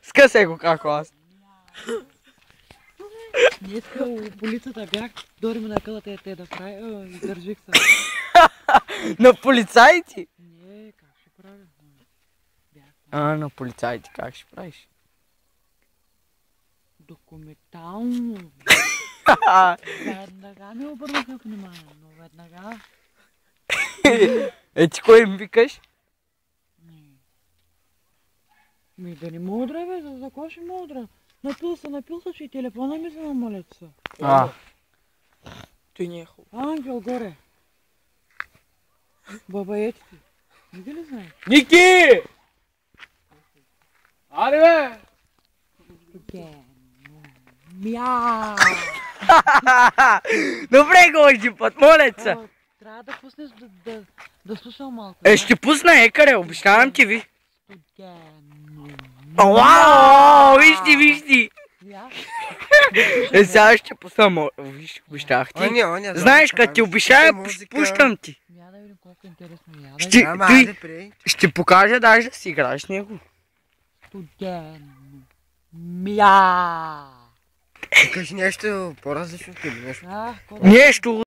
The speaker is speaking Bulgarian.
Скъсай го како аз. Днеска у полицията бях, дори на къдата те да прави, издържих се. На полицаите? Не, как ще правя? На полицаите как ще правиш? Документално. Веднага ми обърнаха внимание, но веднага. Ти кой им викаш? Да не мудра, бе, за кой ще мудра? Напил се, че и телефона ми се намалеца. Той не е хубаво. Ангел горе. Бабаете ти. Не ли знаеш? Ники! Аре, бе! Мяу! Добре го още път, моля се. Трябва да пуснеш да слушам малко. Ще пусна екаре, обещавам ти ви. Студено. Вау, вижте. Сега ще пусна, виж, обещах ти. Знаеш, като ти обещая, пущам ти. Я да видим колко интересно. Ще покажа даже да си играеш с него. Студено. Мяу! Кажи нещо по-различно от Нещо. Нещо